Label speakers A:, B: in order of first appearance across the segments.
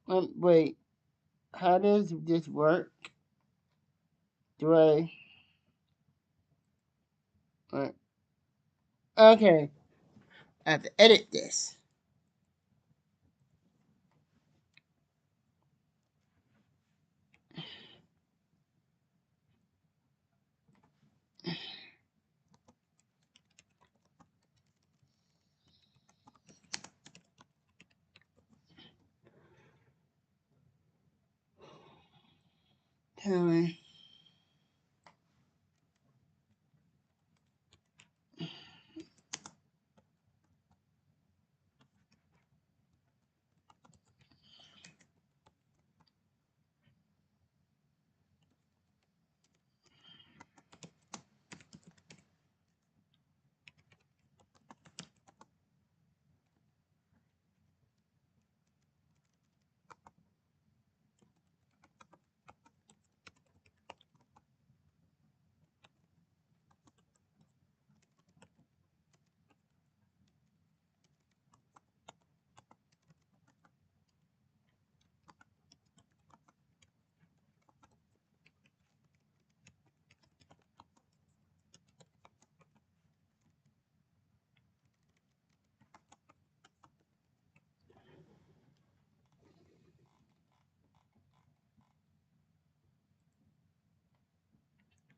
A: Wait. How does this work? Do I? uh, Okay. I have to edit this. Tali.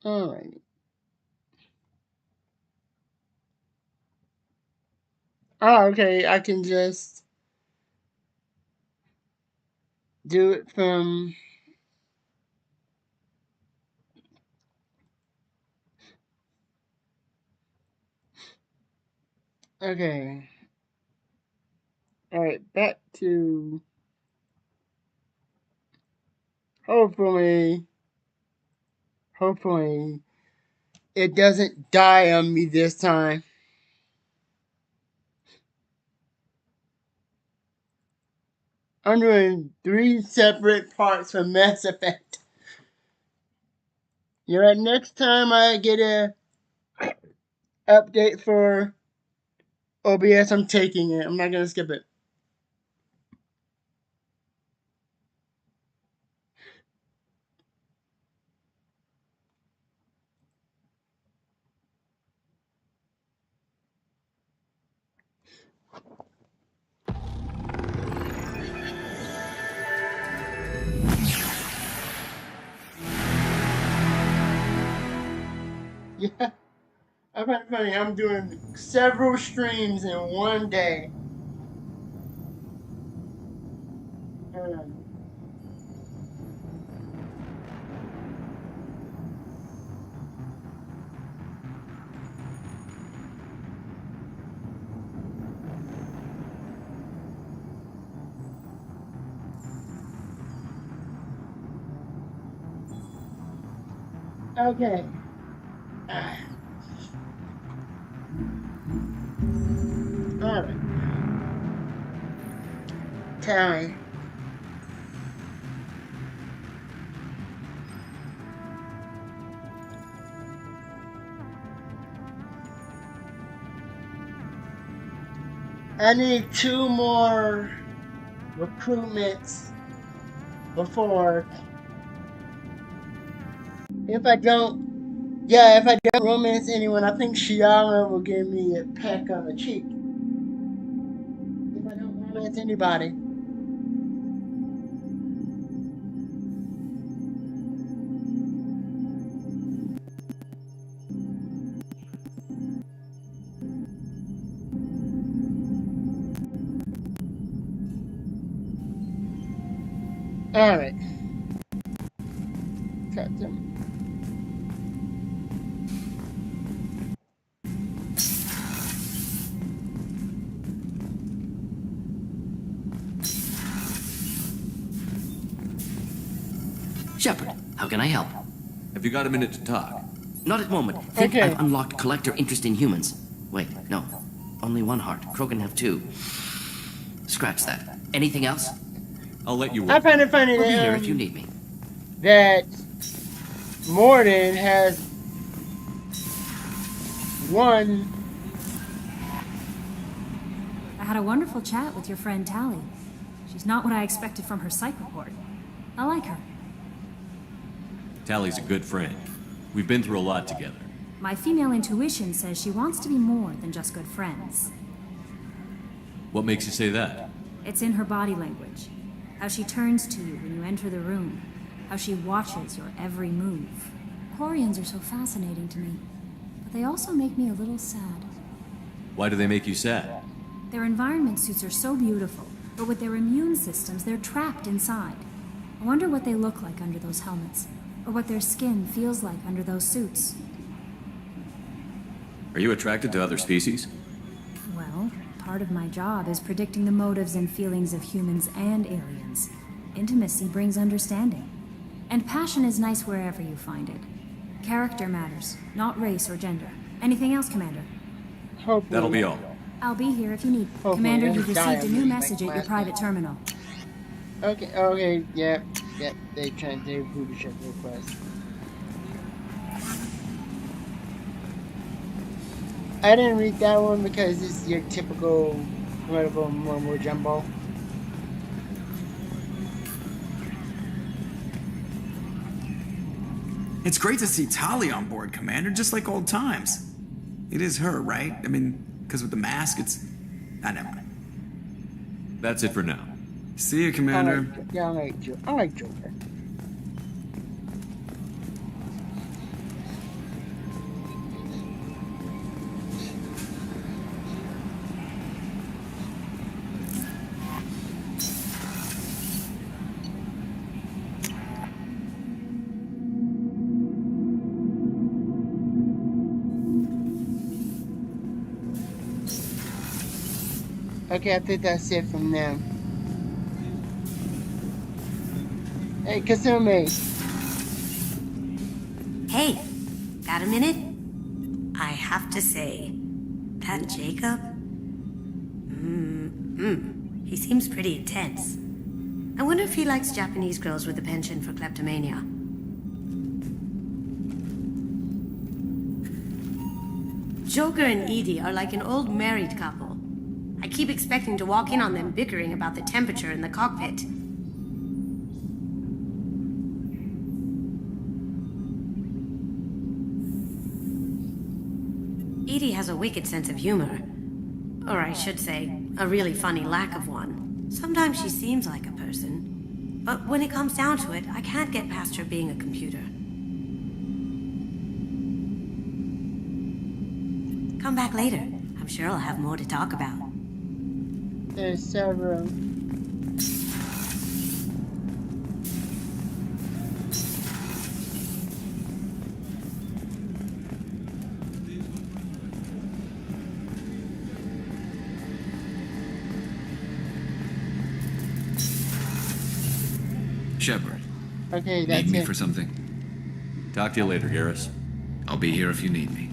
A: Alrighty. Oh, okay. I can just do it from. Okay. Alright, back to. Hopefully. Hopefully. It doesn't die on me this time. I'm doing 3 separate parts for Mass Effect. You're right. Next time I get a update for OBS, I'm taking it. I'm not gonna skip it. Yeah, I find it funny. I'm doing several streams in one day. Um, okay. Alright. Tally. I need 2 more recruitments before. If I don't, yeah, if I don't romance anyone, I think Shiara will give me a peck on the cheek. If I don't romance anybody. Alright. Cut them.
B: Shepard, how can I help?
C: Have you got a minute to talk?
B: Not at the moment. Think
A: Okay.
B: I've unlocked collector interest in humans. Wait, no. Only 1 heart. Krogan have 2. Scratch that. Anything else?
C: I'll let you
A: I
C: in.
A: find it funny
B: I'll be here
A: that,
B: if you need me.
A: that Morden has one.
D: I had a wonderful chat with your friend Tali. She She's not what I expected from her psych report. I like her.
C: Tali's a good friend. We've been through a lot together.
D: My female intuition says she wants to be more than just good friends.
C: What makes you say that?
D: It's in her body language. How she turns to you when you enter the room. How she watches your every move. Quarians are so fascinating to me, but they also make me a little sad.
C: Why do they make you sad?
D: Their environment suits are so beautiful, but with their immune systems, they're trapped inside. I wonder what they look like under those helmets, or what their skin feels like under those suits.
C: Are you attracted to other species?
D: Well, part of my job is predicting the motives and feelings of humans and aliens. Intimacy brings understanding. And passion is nice wherever you find it. Character matters, not race or gender. Anything else, Commander?
A: Hopefully.
C: That'll be all.
D: I'll be here if you need.
A: Hopefully
D: Commander,
A: it'll
D: you've
A: die
D: received a
A: on
D: new
A: me
D: message
A: like
D: at your
A: last
D: private
A: time.
D: terminal.
A: Okay, yep. They trying to approve the ship request. I didn't read that one because it's your typical political mumbo jumbo.
E: It's great to see Tali on board, Commander, just like old times. It is her, right? I mean, because with the mask, it's... never mind.
C: That's it for now.
E: See you, Commander.
A: I like Joker. Okay, I think that's it from them. Hey, Kasumi.
F: Hey, got a minute? I have to say, that Jacob? He seems pretty intense. I wonder if he likes Japanese girls with a penchant for kleptomania. Joker and Edie are like an old married couple. I keep expecting to walk in on them bickering about the temperature in the cockpit. Edie has a wicked sense of humor. Or I should say, a really funny lack of one. Sometimes she seems like a person. But when it comes down to it, I can't get past her being a computer. Come back later. I'm sure I'll have more to talk about.
A: There's several.
E: Shepard,
A: Okay, that's
E: need me
A: it.
E: for something?
C: Talk to you later, Garrus.
E: I'll be here if you need me.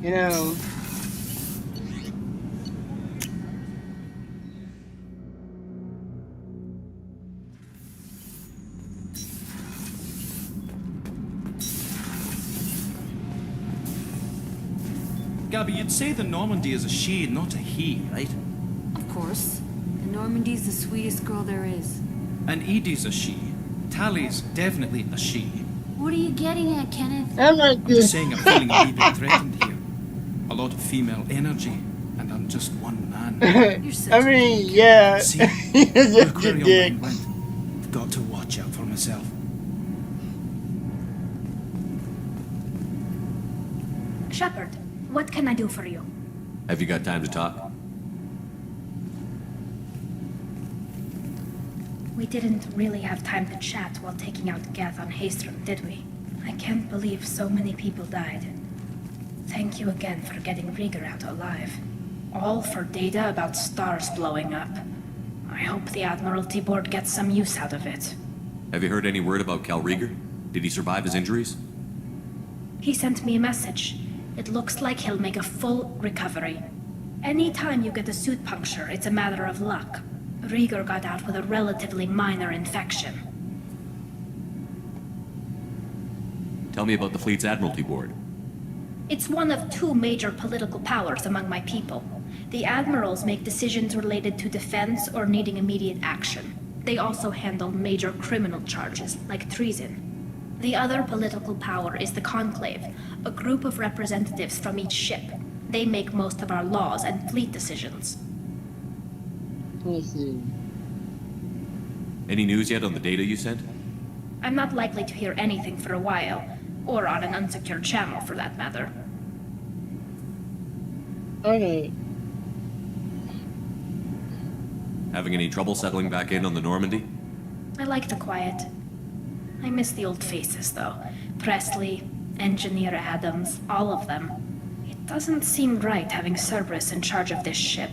A: You know,
G: Gabby, you'd say the Normandy is a she, not a he, right?
H: Of course. And Normandy's the sweetest girl there is.
G: And Edie's a she. Tali's definitely a she.
H: What are you getting at, Kenneth?
A: I'm like
G: I'm
A: this.
G: just saying I'm feeling a wee bit threatened here. A lot of female energy, and I'm just one man.
H: You're such
A: I mean, yeah.
G: See,
A: He's
G: look
A: such
G: where
A: a
G: your
A: dick.
G: mind went. I've got to watch out for myself.
D: Shepard, what can I do for you?
C: Have you got time to talk?
I: We didn't really have time to chat while taking out Gath on Haystrom, did we? I can't believe so many people died. Thank you again for getting Rieger out alive. All for data about stars blowing up. I hope the Admiralty Board gets some use out of it.
C: Have you heard any word about Cal Rieger? Did he survive his injuries?
I: He sent me a message. It looks like he'll make a full recovery. Anytime you get a suit puncture, it's a matter of luck. Rieger got out with a relatively minor infection.
C: Tell me about the fleet's Admiralty Board.
I: It's one of two major political powers among my people. The admirals make decisions related to defense or needing immediate action. They also handle major criminal charges, like treason. The other political power is the Conclave, a group of representatives from each ship. They make most of our laws and fleet decisions.
A: Let's see.
C: Any news yet on the data you sent?
I: I'm not likely to hear anything for a while, or on an unsecured channel for that matter.
A: Okay.
C: Having any trouble settling back in on the Normandy?
I: I like the quiet. I miss the old faces, though. Presley, Engineer Adams, all of them. It doesn't seem right having Cerberus in charge of this ship.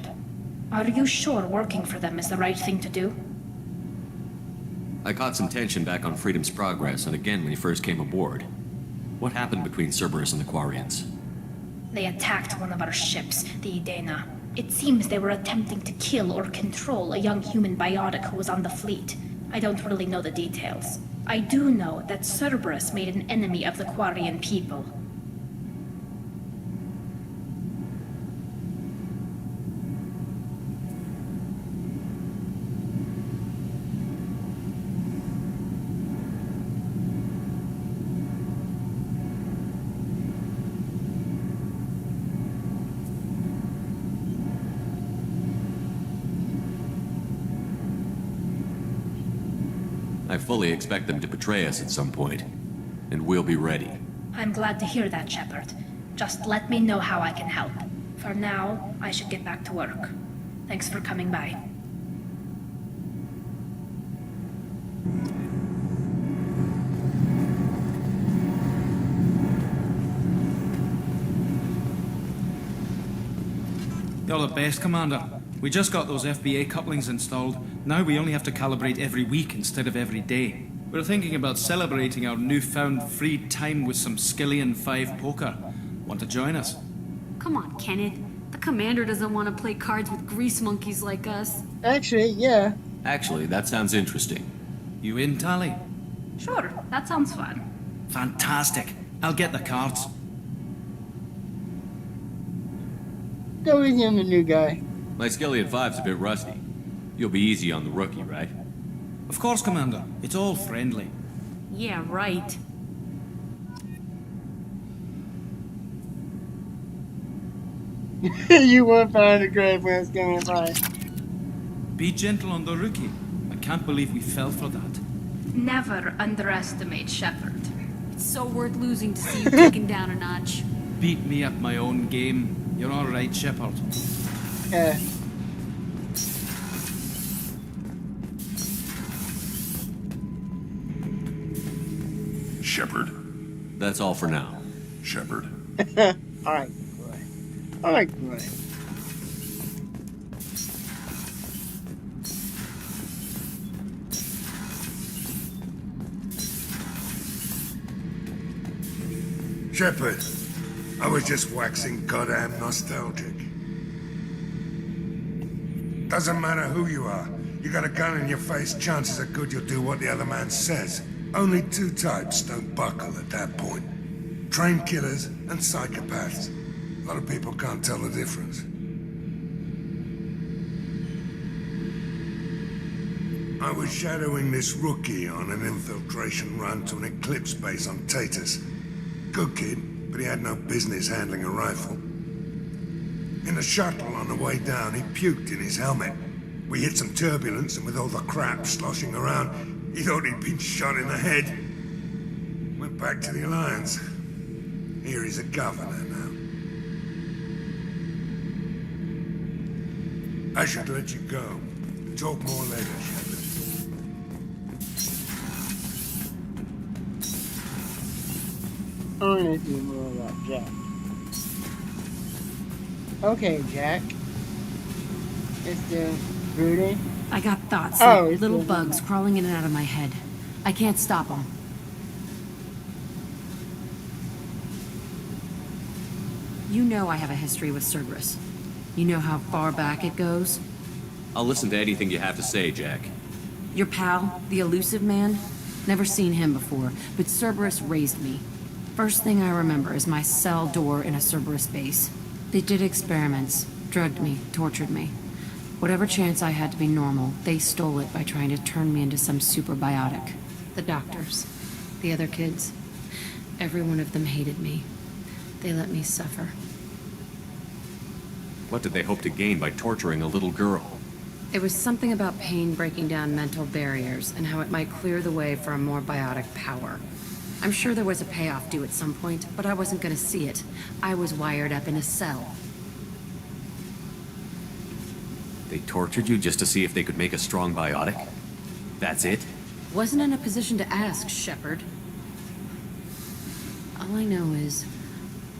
I: Are you sure working for them is the right thing to do?
C: I caught some tension back on Freedom's Progress, and again when you first came aboard. What happened between Cerberus and the Quarians?
I: They attacked one of our ships, the Idena. It seems they were attempting to kill or control a young human biotic who was on the fleet. I don't really know the details. I do know that Cerberus made an enemy of the Quarian people.
C: I fully expect them to betray us at some point, and we'll be ready.
I: I'm glad to hear that, Shepard. Just let me know how I can help. For now, I should get back to work. Thanks for coming by.
G: You're the best, Commander. We just got those FBA couplings installed. Now we only have to calibrate every week instead of every day. We're thinking about celebrating our newfound free time with some Skillian 5 poker. Want to join us?
H: Come on, Kenneth. The commander doesn't want to play cards with grease monkeys like us.
A: Actually, yeah.
C: Actually, that sounds interesting.
G: You in, Tali?
I: Sure, that sounds fun.
G: Fantastic. I'll get the cards.
A: Go easy on the new guy.
C: My Skillian 5's a bit rusty. You'll be easy on the rookie, right?
G: Of course, Commander. It's all friendly.
H: Yeah, right.
A: You won't find a grave when it's going by.
G: Be gentle on the rookie. I can't believe we fell for that.
I: Never underestimate Shepard.
H: It's so worth losing to see you taken down a notch.
G: Beat me at my own game. You're all right, Shepard.
A: Yeah.
J: Shepard.
C: That's all for now.
J: Shepard.
A: Alright, great. Alright, great.
J: Shepard. I was just waxing goddamn nostalgic. Doesn't matter who you are. You got a gun in your face, chances are good you'll do what the other man says. Only two types don't buckle at that point. Trained killers and psychopaths. A lot of people can't tell the difference. I was shadowing this rookie on an infiltration run to an Eclipse base on Tatus. Good kid, but he had no business handling a rifle. In the shuttle on the way down, he puked in his helmet. We hit some turbulence, and with all the crap sloshing around, he thought he'd been shot in the head. Went back to the Alliance. Here he's a governor now. I should let you go. Talk more later, Shepard.
A: I want to see more about Jack. Okay, Jack. It's the brooding.
F: I got thoughts,
A: Oh,
F: like
A: it's
F: little
A: the-
F: bugs crawling in and out of my head. I can't stop them. You know I have a history with Cerberus. You know how far back it goes?
C: I'll listen to anything you have to say, Jack.
F: Your pal, the elusive man? Never seen him before, but Cerberus raised me.
K: First thing I remember is my cell door in a Cerberus base. They did experiments, drugged me, tortured me. Whatever chance I had to be normal, they stole it by trying to turn me into some superbiotic. The doctors, the other kids, every one of them hated me. They let me suffer.
C: What did they hope to gain by torturing a little girl?
K: It was something about pain breaking down mental barriers and how it might clear the way for a more biotic power. I'm sure there was a payoff due at some point, but I wasn't gonna see it. I was wired up in a cell.
C: They tortured you just to see if they could make a strong biotic? That's it?
K: Wasn't in a position to ask, Shepard. All I know is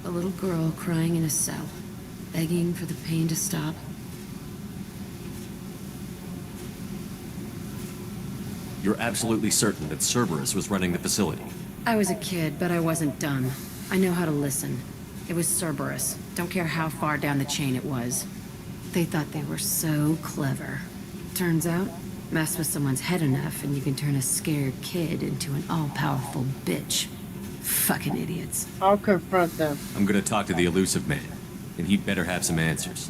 K: a little girl crying in a cell, begging for the pain to stop.
C: You're absolutely certain that Cerberus was running the facility?
K: I was a kid, but I wasn't dumb. I know how to listen. It was Cerberus. Don't care how far down the chain it was. They thought they were so clever. Turns out, mess with someone's head enough and you can turn a scared kid into an all-powerful bitch. Fucking idiots.
A: I'll confront them.
C: I'm gonna talk to the elusive man, and he'd better have some answers.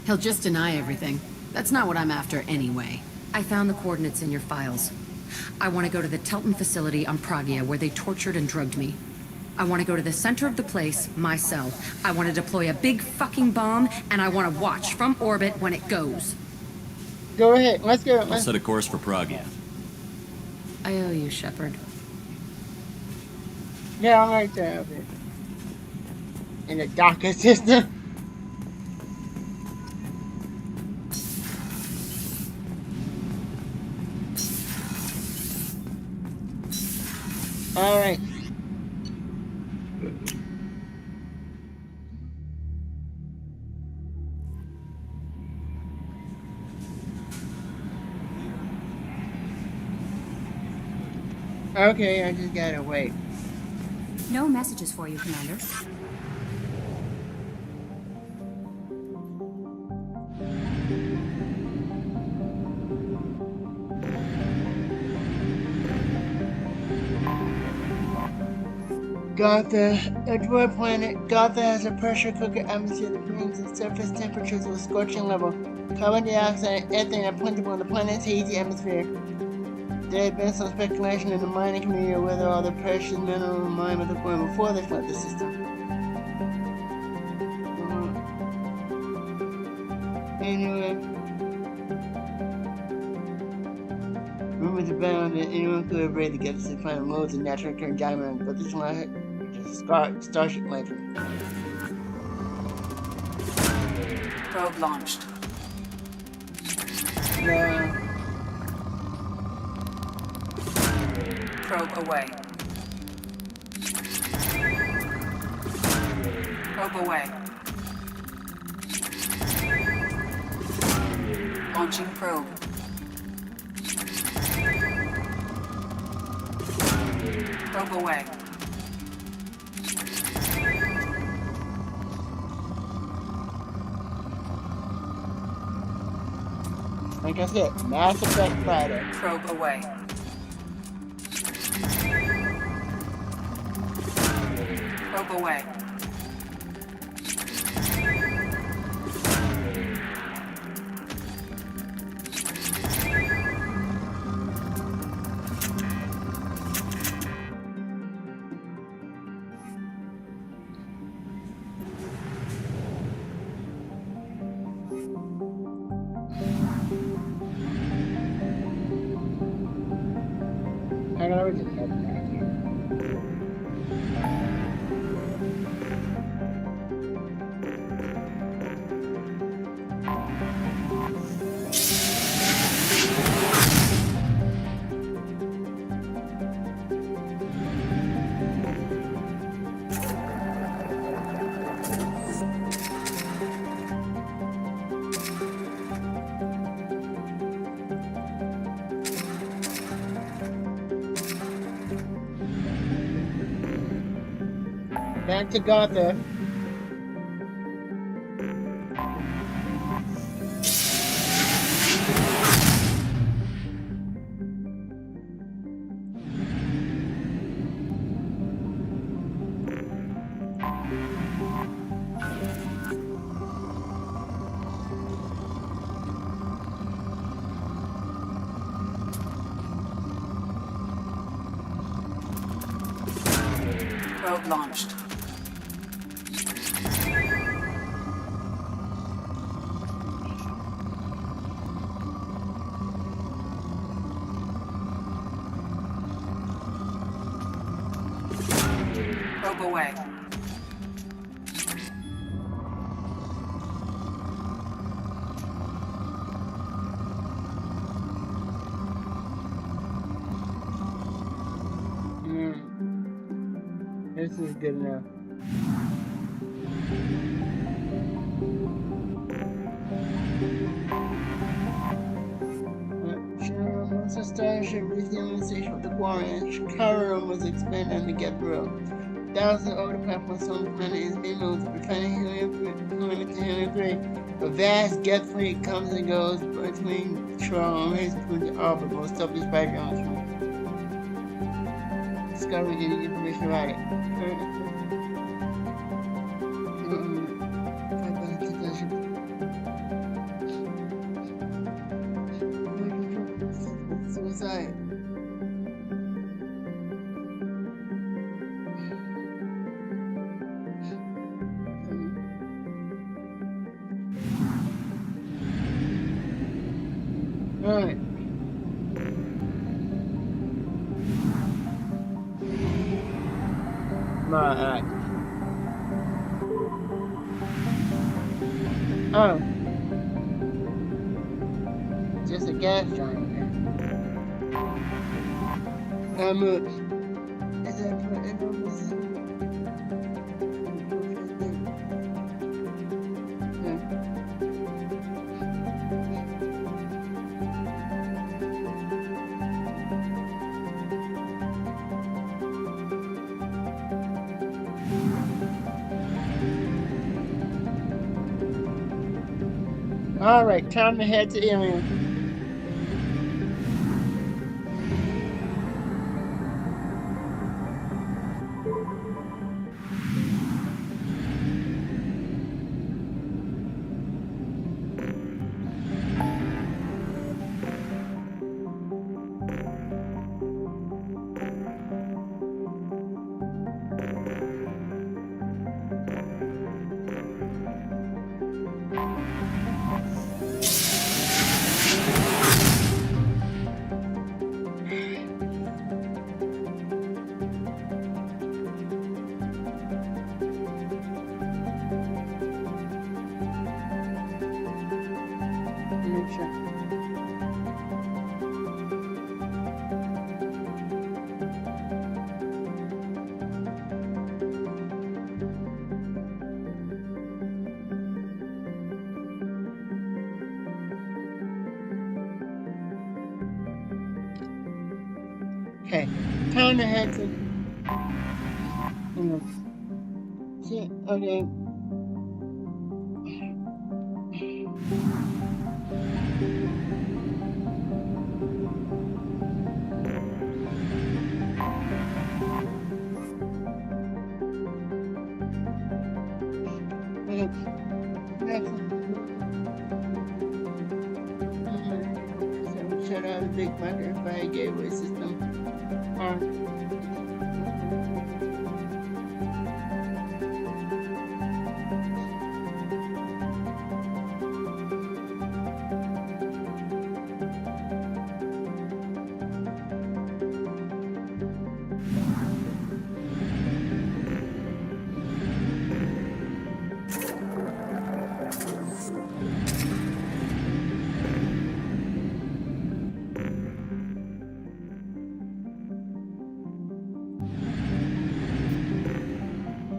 K: He'll just deny everything. That's not what I'm after anyway. I found the coordinates in your files. I want to go to the Telton facility on Pragia where they tortured and drugged me. I want to go to the center of the place, my cell. I want to deploy a big fucking bomb, and I want to watch from orbit when it goes.
A: Go ahead. Let's go.
C: I'll set a course for Pragia.
K: I owe you, Shepard.
A: Yeah, I like that of it. In the Docker system. All right. Okay, I just gotta wait.
D: No messages for you, Commander.
A: Gotha, a dwarf planet. Gotha has a pressure cooker atmosphere that brings its surface temperature to a scorching level. Carbon dioxide and ethane are plentiful in the planet's hazy atmosphere. There had been some speculation in the mining community of whether all the precious mineral mined was occurring before they flooded the system. Anyway, rumors abound that anyone could have raided together to find loads of naturally occurring diamonds, but this one Starship legend.
L: Probe launched.
A: No.
L: Probe away. Probe away. Launching probe. Probe away.
A: Like I said, Mass Effect Friday.
L: Probe away. Probe away.
A: I gotta just head back here. Back to Gotha.
L: Probe launched. Probe away.
A: This is good enough. Once the starship resumed station with the quarry, cover room was expanded and the get through. Thousands of older platforms on the planet is being moved to refining helium to helium-3. A vast jet fleet comes and goes between Tron and between the orbit, most stuff is back on the Tron. Discovering any information about it. Suicide. Alright. Alright. Oh. Just a gas giant. How much? Is that for everyone? Alright, time to head to Illium. Okay, time to head to. See, okay. Shut out the big microphone gateway system.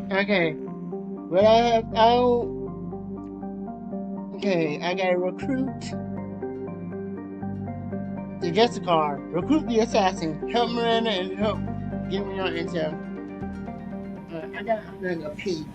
A: Okay, but okay, I gotta recruit the Jessica, recruit the assassin, help Miranda, and help give me on intel. I gotta go pee.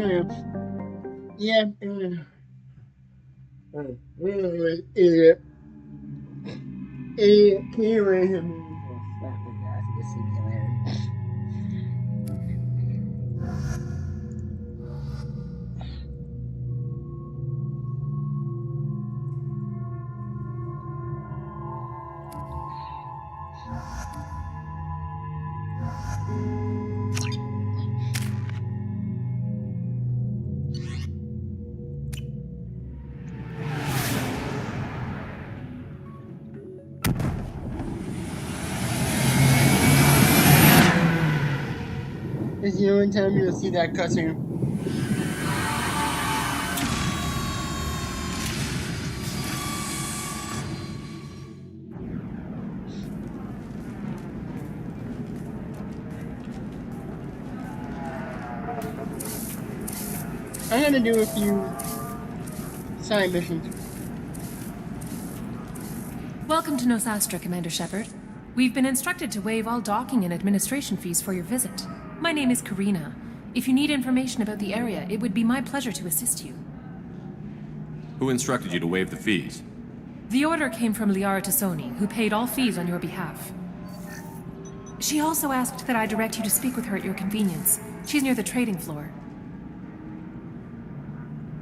A: Yeah. Idiot. Idiot. Can you raise him? Oh, fuck my God. This is hilarious. This is the only time you'll see that cutscene. I'm gonna do a few side missions.
M: Welcome to Nosastra, Commander Shepard. We've been instructed to waive all docking and administration fees for your visit. My name is Karina. If you need information about the area, it would be my pleasure to assist you.
C: Who instructed you to waive the fees?
M: The order came from Liara Tassoni, who paid all fees on your behalf. She also asked that I direct you to speak with her at your convenience. She's near the trading floor.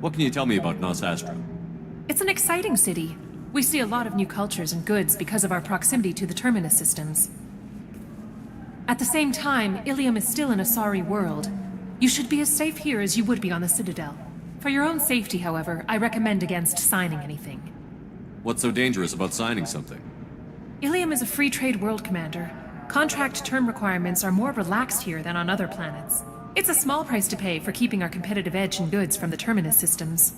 C: What can you tell me about Nosastra?
M: It's an exciting city. We see a lot of new cultures and goods because of our proximity to the Terminus systems. At the same time, Illium is still an Asari world. You should be as safe here as you would be on the Citadel. For your own safety, however, I recommend against signing anything.
C: What's so dangerous about signing something?
M: Illium is a free trade world, Commander. Contract term requirements are more relaxed here than on other planets. It's a small price to pay for keeping our competitive edge in goods from the Terminus systems.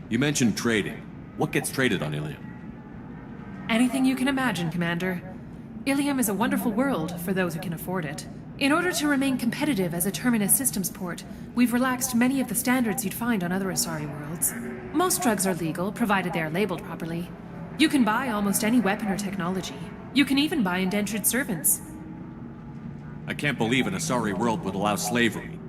C: You mentioned trading. What gets traded on Illium?
M: Anything you can imagine, Commander. Illium is a wonderful world for those who can afford it. In order to remain competitive as a Terminus systems port, we've relaxed many of the standards you'd find on other Asari worlds. Most drugs are legal, provided they are labeled properly. You can buy almost any weapon or technology. You can even buy indentured servants.
C: I can't believe an Asari world would allow slavery.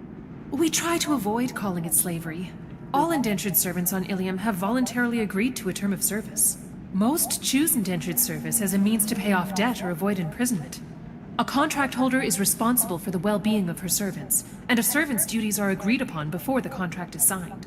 M: We try to avoid calling it slavery. All indentured servants on Illium have voluntarily agreed to a term of service. Most choose indentured service as a means to pay off debt or avoid imprisonment. A contract holder is responsible for the well-being of her servants, and a servant's duties are agreed upon before the contract is signed.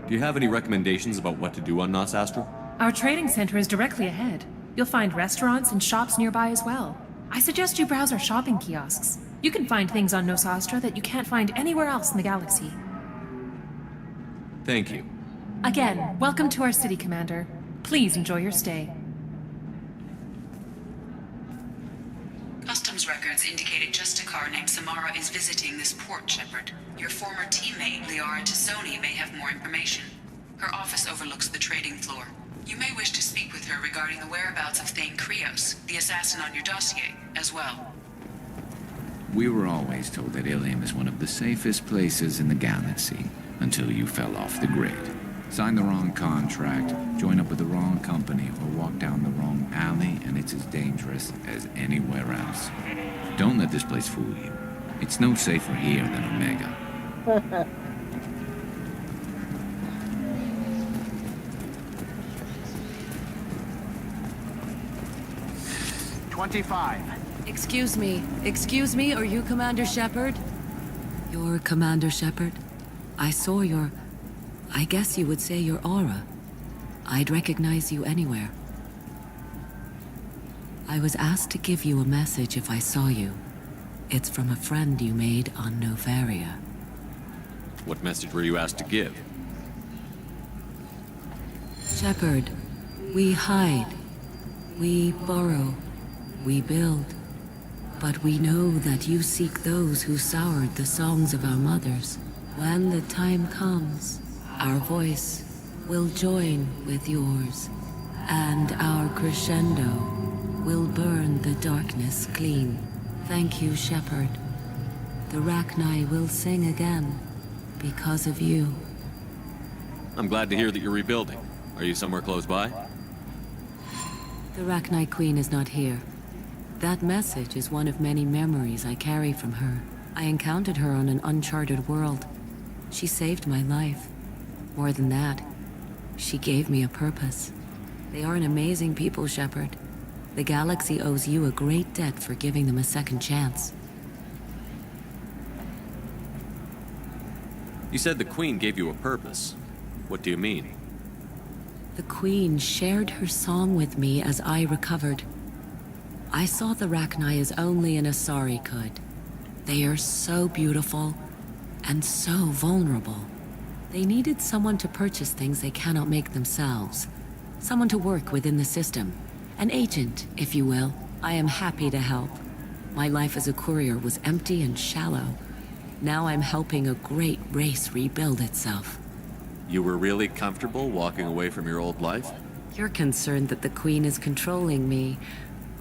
C: Do you have any recommendations about what to do on Nosastra?
M: Our trading center is directly ahead. You'll find restaurants and shops nearby as well. I suggest you browse our shopping kiosks. You can find things on Nosastra that you can't find anywhere else in the galaxy.
C: Thank you.
M: Again, welcome to our city, Commander. Please enjoy your stay.
L: Customs records indicate a Justicar named Samara is visiting this port, Shepard. Your former teammate, Liara Tassoni, may have more information. Her office overlooks the trading floor. You may wish to speak with her regarding the whereabouts of Thane Krios, the assassin on your dossier, as well.
N: We were always told that Illium is one of the safest places in the galaxy, until you fell off the grid. Sign the wrong contract, join up with the wrong company, or walk down the wrong alley, and it's as dangerous as anywhere else. Don't let this place fool you. It's no safer here than Omega.
O: 25.
P: Excuse me, are you Commander Shepard? You're Commander Shepard? I saw your... I guess you would say your aura. I'd recognize you anywhere. I was asked to give you a message if I saw you. It's from a friend you made on Novaria.
C: What message were you asked to give?
P: Shepard, we hide. We burrow. We build. But we know that you seek those who soured the songs of our mothers. When the time comes, our voice will join with yours, and our crescendo will burn the darkness clean. Thank you, Shepard. The Rachni will sing again because of you.
C: I'm glad to hear that you're rebuilding. Are you somewhere close by?
P: The Rachni Queen is not here, That message is one of many memories I carry from her. I encountered her on an uncharted world. She saved my life. More than that, she gave me a purpose. They are an amazing people, Shepard. The galaxy owes you a great debt for giving them a second chance.
C: You said the Queen gave you a purpose. What do you mean?
P: The Queen shared her song with me as I recovered. I saw the Rachni as only an Asari could. They are so beautiful and so vulnerable. They needed someone to purchase things they cannot make themselves. Someone to work within the system. An agent, if you will. I am happy to help. My life as a courier was empty and shallow. Now I'm helping a great race rebuild itself.
C: You were really comfortable walking away from your old life?
P: You're concerned that the Queen is controlling me.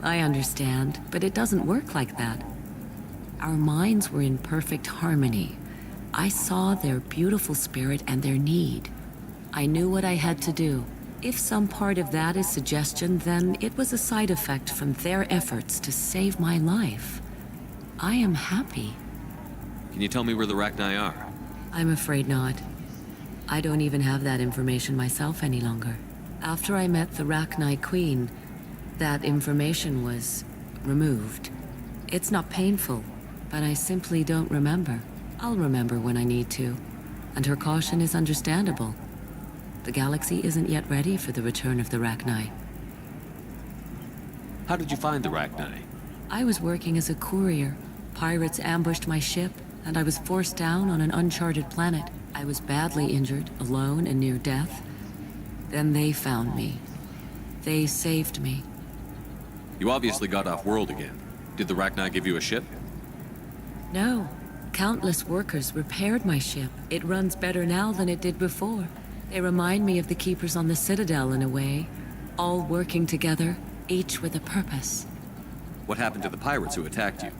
P: I understand, but it doesn't work like that. Our minds were in perfect harmony. I saw their beautiful spirit and their need. I knew what I had to do. If some part of that is suggestion, then it was a side effect from their efforts to save my life. I am happy.
C: Can you tell me where the Rachni are?
P: I'm afraid not. I don't even have that information myself any longer. After I met the Rachni Queen, that information was removed. It's not painful, but I simply don't remember. I'll remember when I need to, and her caution is understandable. The galaxy isn't yet ready for the return of the Rachni.
C: How did you find the Rachni?
P: I was working as a courier. Pirates ambushed my ship, and I was forced down on an uncharted planet. I was badly injured, alone and near death. Then they found me. They saved me.
C: You obviously got off-world again. Did the Rachni give you a ship?
P: No. Countless workers repaired my ship. It runs better now than it did before. They remind me of the Keepers on the Citadel in a way. All working together, each with a purpose.
C: What happened to the pirates who attacked you?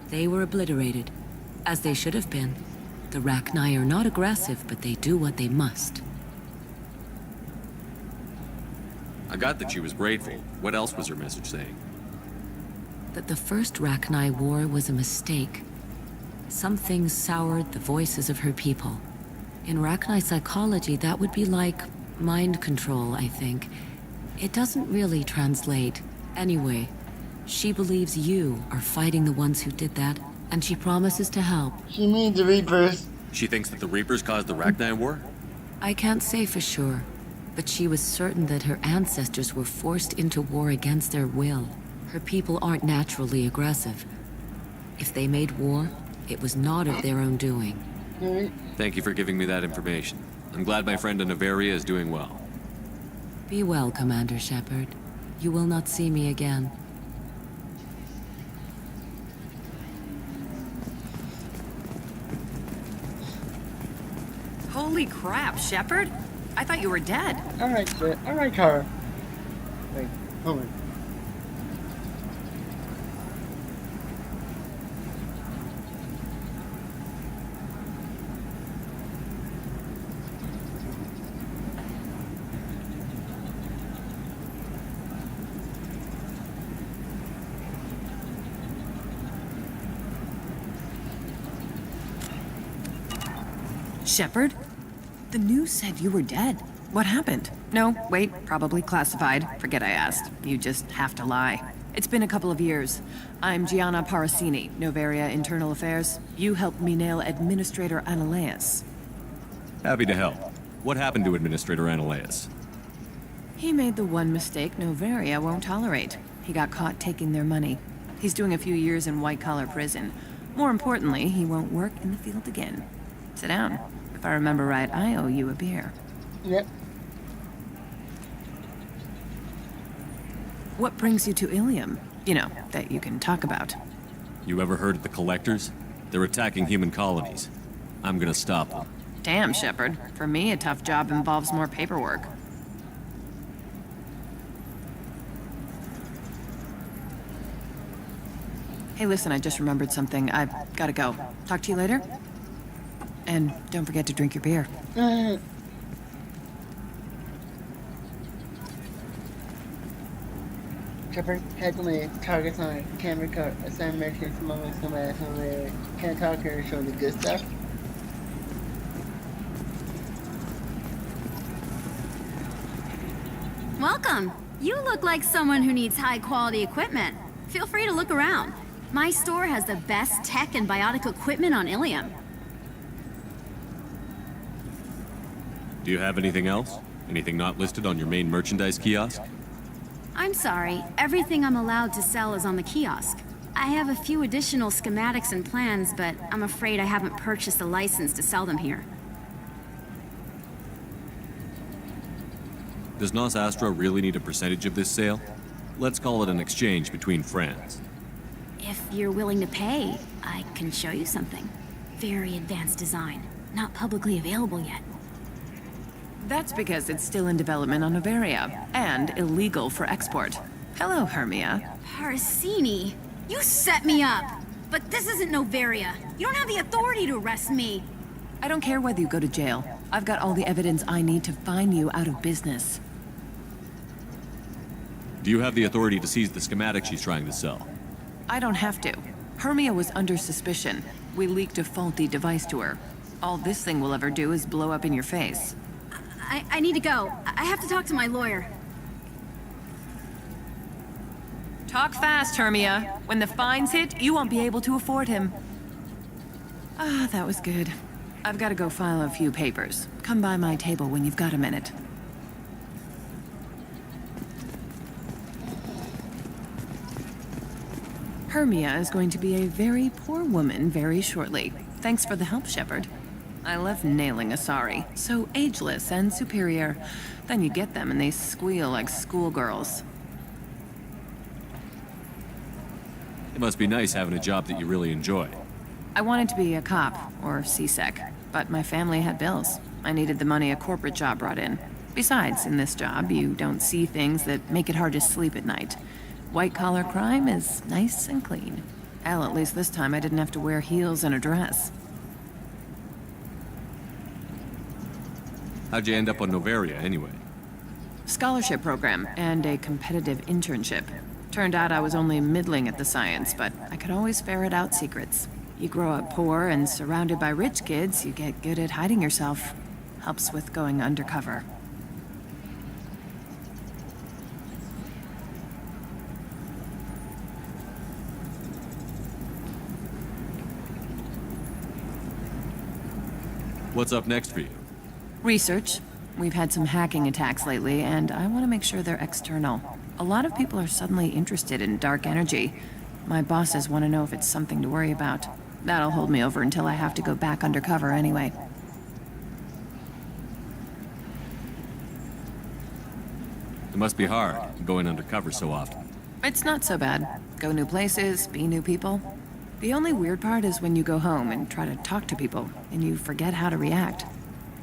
P: They were obliterated, as they should have been. The Rachni are not aggressive, but they do what they must.
C: I got that she was grateful. What else was her message saying?
P: That the first Rachni war was a mistake. Some things soured the voices of her people. In Rachni psychology, that would be like mind control, I think. It doesn't really translate. Anyway, she believes you are fighting the ones who did that, and she promises to help.
A: She means the Reapers.
C: She thinks that the Reapers caused the Rachni war?
P: I can't say for sure, but she was certain that her ancestors were forced into war against their will. Her people aren't naturally aggressive. If they made war, it was not of their own doing.
C: Thank you for giving me that information. I'm glad my friend in Noveria is doing well.
P: Be well, Commander Shepard. You will not see me again.
O: Holy crap, Shepard! I thought you were dead.
A: Alright, Kara. Wait, hold on.
O: Shepard? The news said you were dead. What happened? No, wait, probably classified. Forget I asked. You just have to lie. It's been a couple of years. I'm Gianna Parasini, Noveria Internal Affairs. You helped me nail Administrator Analeas.
C: Happy to help. What happened to Administrator Analeas?
O: He made the one mistake Noveria won't tolerate. He got caught taking their money. He's doing a few years in white-collar prison. More importantly, he won't work in the field again. Sit down. If I remember right, I owe you a beer.
A: Yep.
O: What brings you to Illium? You know, that you can talk about.
C: You ever heard of the Collectors? They're attacking human colonies. I'm gonna stop them.
O: Damn, Shepard. For me, a tough job involves more paperwork. Hey, listen, I just remembered something. I've gotta go. Talk to you later? And don't forget to drink your beer.
A: Shepard calculated targets on a camera card, assign merchants among us combat and can't talk here to show the good stuff.
Q: Welcome. You look like someone who needs high-quality equipment. Feel free to look around. My store has the best tech and biotic equipment on Illium.
C: Do you have anything else? Anything not listed on your main merchandise kiosk?
Q: I'm sorry, everything I'm allowed to sell is on the kiosk. I have a few additional schematics and plans, but I'm afraid I haven't purchased a license to sell them here.
C: Does Nos Astra really need a percentage of this sale? Let's call it an exchange between friends.
Q: If you're willing to pay, I can show you something. Very advanced design, not publicly available yet.
O: That's because it's still in development on Noveria, and illegal for export. Hello, Hermia.
Q: Parsini, you set me up! But this isn't Noveria. You don't have the authority to arrest me.
O: I don't care whether you go to jail. I've got all the evidence I need to find you out of business.
C: Do you have the authority to seize the schematic she's trying to sell?
O: I don't have to. Hermia was under suspicion. We leaked a faulty device to her. All this thing will ever do is blow up in your face.
Q: I need to go. I have to talk to my lawyer.
O: Talk fast, Hermia. When the fines hit, you won't be able to afford him. Ah, that was good. I've got to go file a few papers. Come by my table when you've got a minute. Hermia is going to be a very poor woman very shortly. Thanks for the help, Shepard. I love nailing a sorry. So ageless and superior. Then you get them and they squeal like schoolgirls.
C: It must be nice having a job that you really enjoy.
O: I wanted to be a cop, or CSEC, but my family had bills. I needed the money a corporate job brought in. Besides, in this job, you don't see things that make it hard to sleep at night. White-collar crime is nice and clean. Hell, at least this time I didn't have to wear heels and a dress.
C: How'd you end up on Noveria, anyway?
O: Scholarship program and a competitive internship. Turned out I was only middling at the science, but I could always ferret out secrets. You grow up poor and surrounded by rich kids, you get good at hiding yourself. Helps with going undercover.
C: What's up next for you?
O: Research. We've had some hacking attacks lately, and I want to make sure they're external. A lot of people are suddenly interested in dark energy. My bosses want to know if it's something to worry about. That'll hold me over until I have to go back undercover anyway.
C: It must be hard, going undercover so often.
O: It's not so bad. Go new places, be new people. The only weird part is when you go home and try to talk to people, and you forget how to react.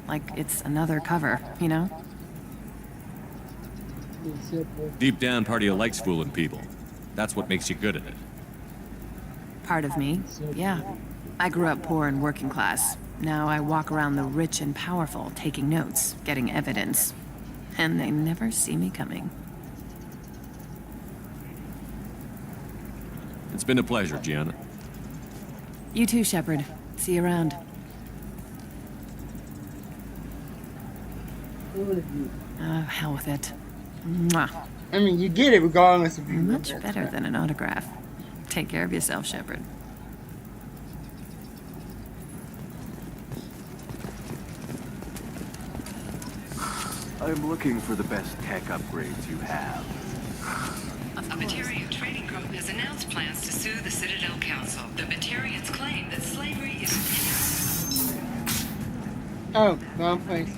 O: Like it's another cover, you know?
C: Deep down, part of you likes fooling people. That's what makes you good at it.
O: Part of me, yeah. I grew up poor and working class. Now I walk around the rich and powerful, taking notes, getting evidence. And they never see me coming.
C: It's been a pleasure, Gianna.
O: You too, Shepard. See you around. Oh, hell with it. Mwah.
A: I mean, you get it regardless of you.
O: Much better than an autograph. Take care of yourself, Shepard.
R: I'm looking for the best tech upgrades you have.
L: A Batarian trading group has announced plans to sue the Citadel Council. The Batarians claim that slavery is
A: Oh, wrong place.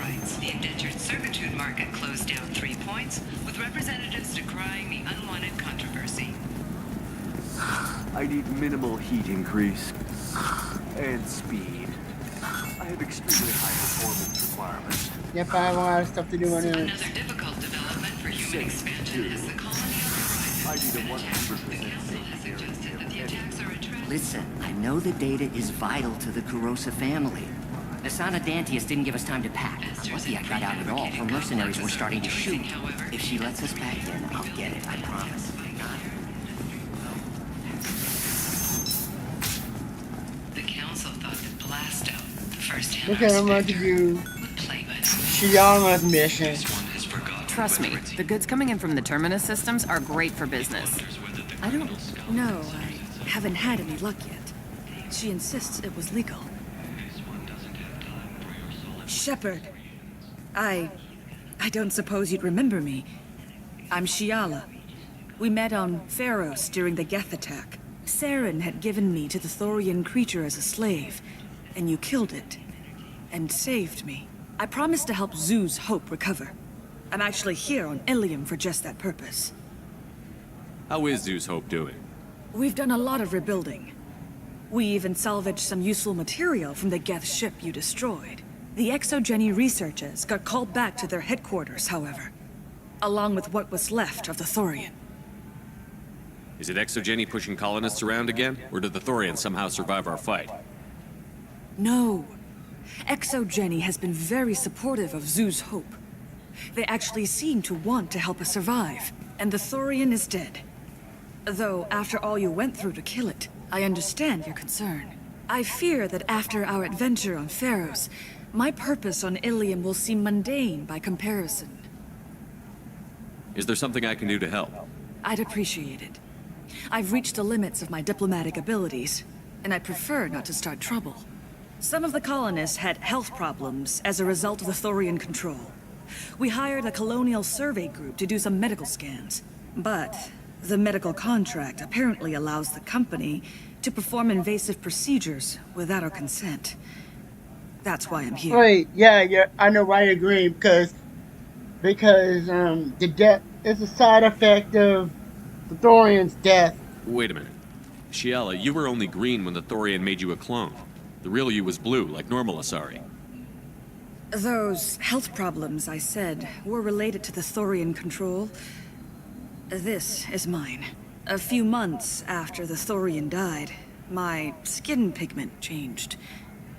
L: rights. The indentured servitude market closed down 3 points, with representatives decrying the unwanted controversy.
R: I need minimal heat increase and speed. I have extremely high performance requirements.
A: Yep, I have a lot of stuff to do on it.
L: Another difficult development for human expansion is the colony of
R: I need a 100%
L: suggested that the attacks are a trap.
B: Listen, I know the data is vital to the Kurosa family, The Sana Dantius didn't give us time to pack. I'm lucky I got out at all. Her mercenaries were starting to shoot. If she lets us back in, I'll get it, I promise.
L: The council thought that blast out the first
A: Look at how much you Shiana's mission.
O: Trust me, the goods coming in from the Terminus systems are great for business.
S: I don't know. I haven't had any luck yet. She insists it was legal. Shepard. I don't suppose you'd remember me. I'm Shiala. We met on Pharos during the Geth attack. Saren had given me to the Thorian creature as a slave, and you killed it. And saved me. I promised to help Zoo's Hope recover. I'm actually here on Illium for just that purpose.
C: How is Zeus Hope doing?
S: We've done a lot of rebuilding. We even salvaged some useful material from the Geth ship you destroyed. The Exogeny researchers got called back to their headquarters, however, along with what was left of the Thorian.
C: Is it Exogeny pushing colonists around again, or did the Thorians somehow survive our fight?
S: No. Exogeny has been very supportive of Zoo's Hope. They actually seem to want to help us survive, and the Thorian is dead. Though, after all you went through to kill it, I understand your concern. I fear that after our adventure on Pharos, my purpose on Illium will seem mundane by comparison.
C: Is there something I can do to help?
S: I'd appreciate it. I've reached the limits of my diplomatic abilities, and I prefer not to start trouble. Some of the colonists had health problems as a result of the Thorian control. We hired a colonial survey group to do some medical scans, but the medical contract apparently allows the company to perform invasive procedures without our consent. That's why I'm here.
A: Wait, yeah, I know why you agree, because the death is a side effect of the Thorian's death.
C: Wait a minute. Shiala, you were only green when the Thorian made you a clone. The real you was blue, like normal Asari.
S: Those health problems I said were related to the Thorian control. This is mine. A few months after the Thorian died, my skin pigment changed.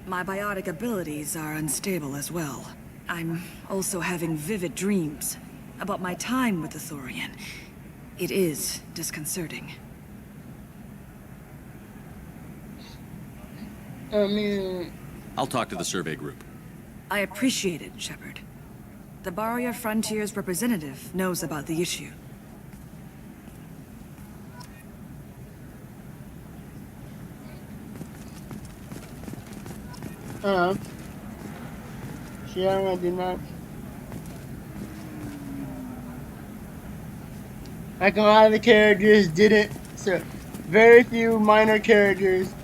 S: My biotic abilities are unstable as well. I'm also having vivid dreams about my time with the Thorian. It is disconcerting.
C: I'll talk to the survey group.
S: I appreciate it, Shepard. The Barrier Frontiers representative knows about the issue.
A: Shiana did not. Like a lot of the characters didn't, so very few minor characters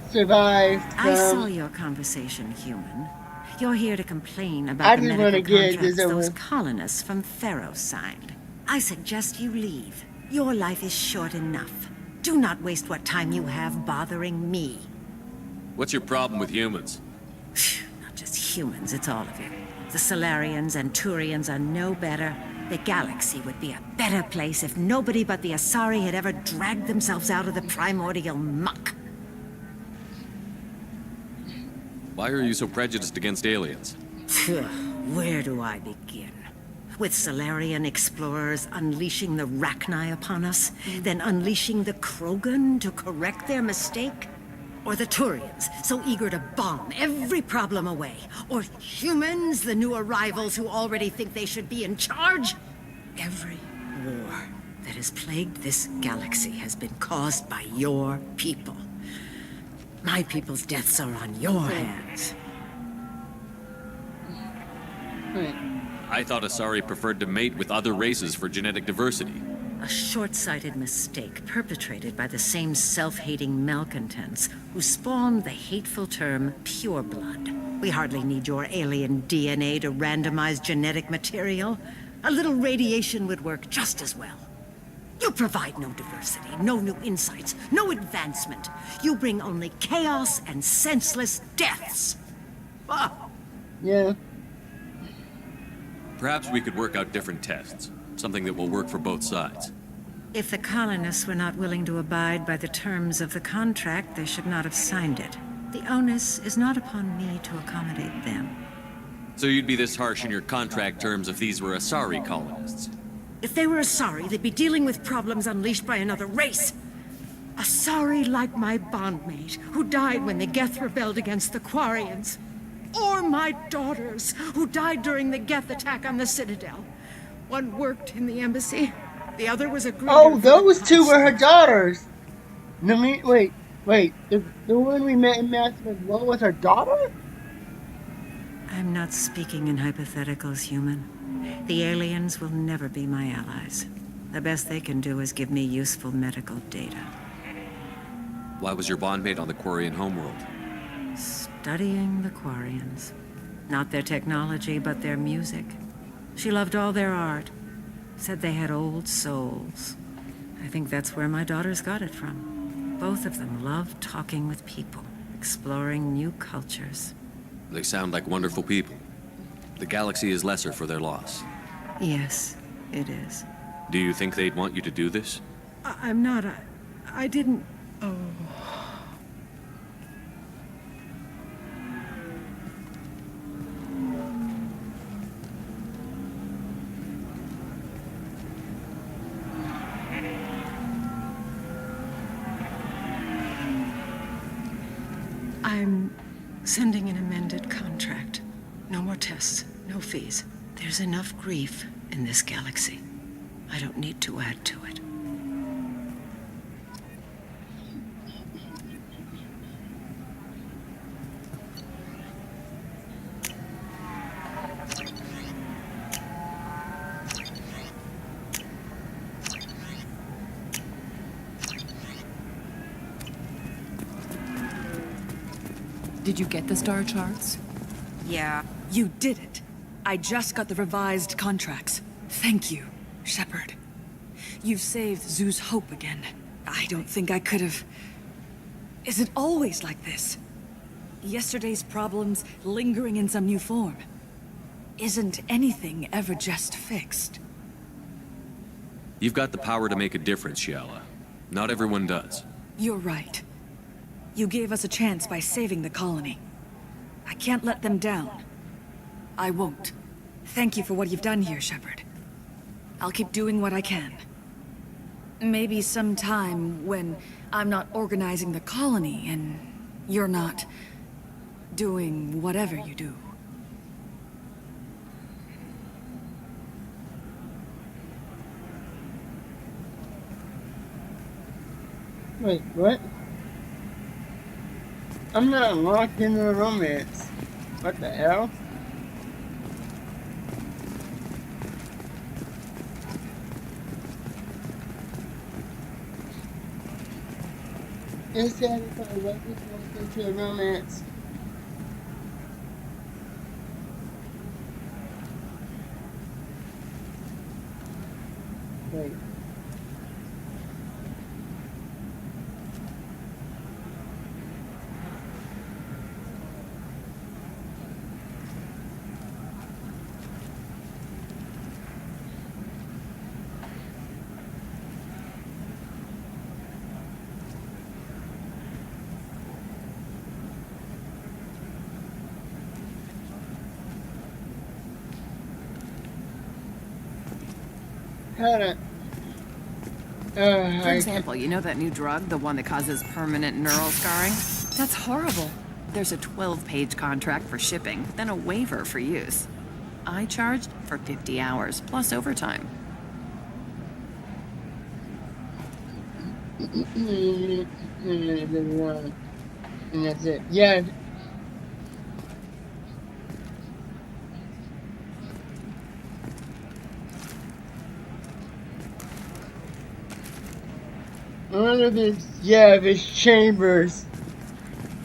A: survived.
T: I saw your conversation, human. You're here to complain about the medical contracts those colonists from Pharos signed. I suggest you leave. Your life is short enough. Do not waste what time you have bothering me.
C: What's your problem with humans?
T: Not just humans, it's all of you. The Solarians and Turians are no better. The galaxy would be a better place if nobody but the Asari had ever dragged themselves out of the primordial muck.
C: Why are you so prejudiced against aliens?
T: Where do I begin? With Solarian explorers unleashing the Rachni upon us, then unleashing the Krogan to correct their mistake? Or the Turians, so eager to bomb every problem away? Or humans, the new arrivals who already think they should be in charge? Every war that has plagued this galaxy has been caused by your people. My people's deaths are on your hands.
C: I thought Asari preferred to mate with other races for genetic diversity.
T: A short-sighted mistake perpetrated by the same self-hating malcontents who spawned the hateful term pureblood. We hardly need your alien DNA to randomize genetic material. A little radiation would work just as well. You provide no diversity, no new insights, no advancement. You bring only chaos and senseless deaths. Ah.
A: Yeah.
C: Perhaps we could work out different tests. Something that will work for both sides.
T: If the colonists were not willing to abide by the terms of the contract, they should not have signed it. The onus is not upon me to accommodate them.
C: So you'd be this harsh in your contract terms if these were Asari colonists?
T: If they were Asari, they'd be dealing with problems unleashed by another race. Asari like my bondmate, who died when the Geth rebelled against the Quarians. Or my daughters, who died during the Geth attack on the Citadel. One worked in the embassy, the other was a greeter.
A: Oh, those two were her daughters! No, wait. The one we met in Mass Effect 1 was her daughter?
T: I'm not speaking in hypotheticals, human. The aliens will never be my allies. The best they can do is give me useful medical data.
C: Why was your bondmate on the Quarian homeworld?
T: Studying the Quarians. Not their technology, but their music. She loved all their art. Said they had old souls. I think that's where my daughters got it from. Both of them love talking with people, exploring new cultures.
C: They sound like wonderful people. The galaxy is lesser for their loss.
T: Yes, it is.
C: Do you think they'd want you to do this?
T: I'm not. I didn't. Oh. I'm sending an amended contract. No more tests, no fees. There's enough grief in this galaxy. I don't need to add to it.
O: Did you get the star charts?
S: Yeah. You did it. I just got the revised contracts. Thank you, Shepard. You've saved Zoo's hope again. I don't think I could have... Is it always like this? Yesterday's problems lingering in some new form. Isn't anything ever just fixed?
C: You've got the power to make a difference, Shiala. Not everyone does.
S: You're right. You gave us a chance by saving the colony. I can't let them down. I won't. Thank you for what you've done here, Shepard. I'll keep doing what I can. Maybe sometime when I'm not organizing the colony and you're not doing whatever you do.
A: Wait, what? I'm not locked into a romance. What the hell? Instead, if I wasn't locked into a romance. Wait.
O: For example, you know that new drug, the one that causes permanent neural scarring? That's horrible. There's a 12-page contract for shipping, then a waiver for use. I charged for 50 hours, plus overtime.
A: And that's it. Yeah. One of these, yeah, these chambers.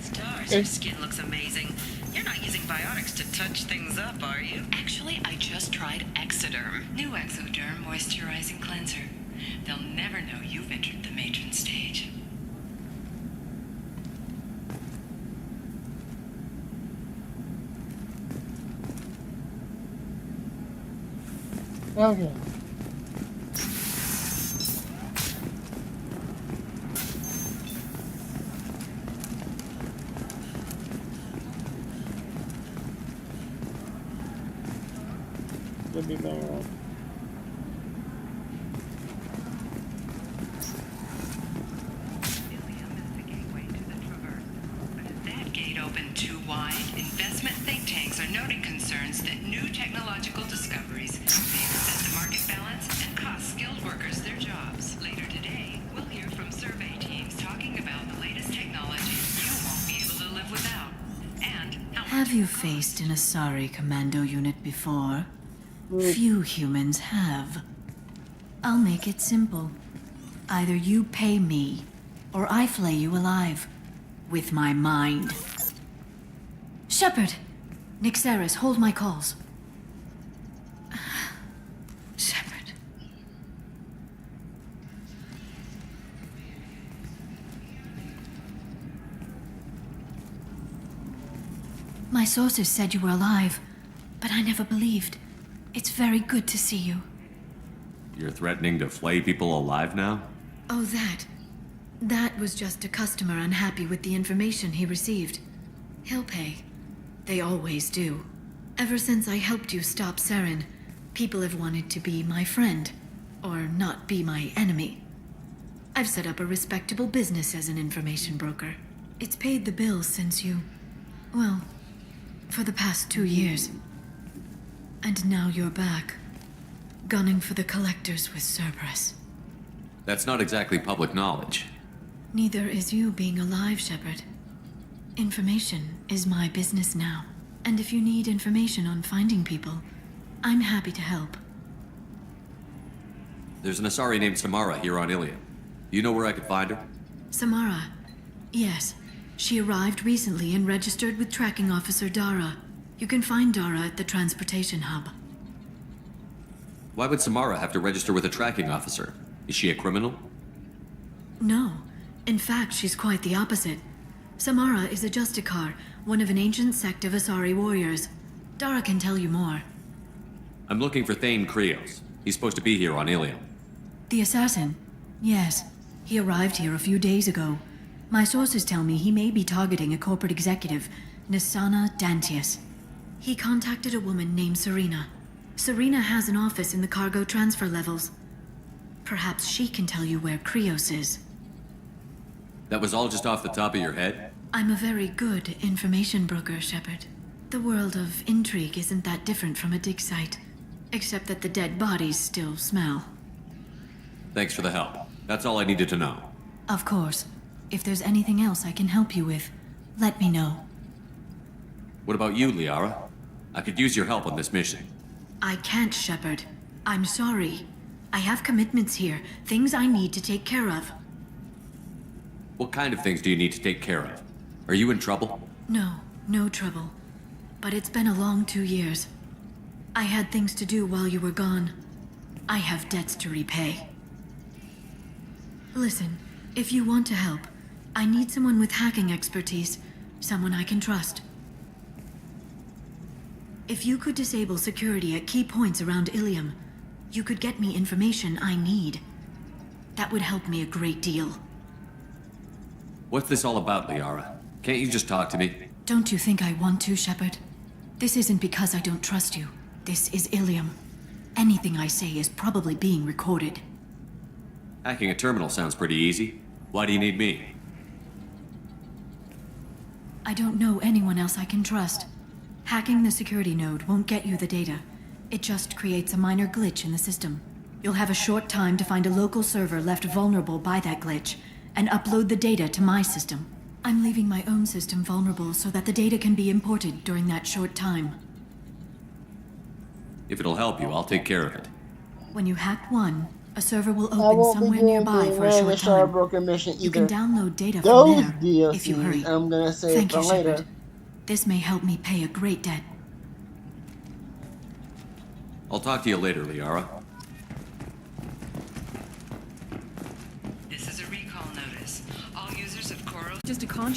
U: Stars, your skin looks amazing. You're not using biotics to touch things up, are you?
L: Actually, I just tried Exoderm. New Exoderm moisturizing cleanser. They'll never know you've entered the matron stage.
A: Okay. could be better off.
L: That gate opened too wide. Investment think tanks are noting concerns that new technological discoveries may upset the market balance and cost skilled workers their jobs. Later today, we'll hear from survey teams talking about the latest technology you won't be able to live without. And how much
E: Have you faced an Asari commando unit before? Few humans have. I'll make it simple. Either you pay me, or I flay you alive. With my mind. Shepard! Nixeris, hold my calls. Shepard. My sources said you were alive, but I never believed. It's very good to see you.
C: You're threatening to flay people alive now?
E: Oh, that. That was just a customer unhappy with the information he received. He'll pay. They always do. Ever since I helped you stop Saren, people have wanted to be my friend, or not be my enemy. I've set up a respectable business as an information broker. It's paid the bills since you... well, for the past 2 years. And now you're back, gunning for the collectors with Cerberus.
C: That's not exactly public knowledge.
E: Neither is you being alive, Shepard. Information is my business now. And if you need information on finding people, I'm happy to help.
C: There's an Asari named Samara here on Illium. You know where I could find her?
E: Samara. Yes. She arrived recently and registered with Tracking Officer Dara. You can find Dara at the transportation hub.
C: Why would Samara have to register with a tracking officer? Is she a criminal?
E: No. In fact, she's quite the opposite. Samara is a Justicar, one of an ancient sect of Asari warriors. Dara can tell you more.
C: I'm looking for Thane Krios. He's supposed to be here on Illium.
E: The assassin? Yes. He arrived here a few days ago. My sources tell me he may be targeting a corporate executive, Nisana Dantius. He contacted a woman named Serena. Serena has an office in the cargo transfer levels. Perhaps she can tell you where Krios is.
C: That was all just off the top of your head?
E: I'm a very good information broker, Shepard. The world of intrigue isn't that different from a dig site, except that the dead bodies still smell.
C: Thanks for the help. That's all I needed to know.
E: Of course. If there's anything else I can help you with, let me know.
C: What about you, Liara? I could use your help on this mission.
E: I can't, Shepard. I'm sorry. I have commitments here, things I need to take care of.
C: What kind of things do you need to take care of? Are you in trouble?
E: No, no trouble. But it's been a long 2 years. I had things to do while you were gone. I have debts to repay. Listen, if you want to help, I need someone with hacking expertise, someone I can trust. If you could disable security at key points around Illium, you could get me information I need. That would help me a great deal.
C: What's this all about, Liara? Can't you just talk to me?
E: Don't you think I want to, Shepard? This isn't because I don't trust you. This is Illium. Anything I say is probably being recorded.
C: Hacking a terminal sounds pretty easy. Why do you need me?
E: I don't know anyone else I can trust. Hacking the security node won't get you the data. It just creates a minor glitch in the system. You'll have a short time to find a local server left vulnerable by that glitch, and upload the data to my system. I'm leaving my own system vulnerable so that the data can be imported during that short time.
C: If it'll help you, I'll take care of it.
E: When you hack one, a server will
A: I
E: open
A: won't be
E: somewhere
A: doing
E: nearby
A: the
E: for a short
A: Random Star
E: time.
A: Broker mission either.
E: You can download data
A: Those
E: from there,
A: DLCs,
E: if you hurry.
A: I'm gonna save
E: Thank
A: for
E: you,
A: later.
E: Shepard. This may help me pay a great debt.
C: I'll talk to you later, Liara.
L: This is a recall notice. All users of Koro...
M: Just a contract.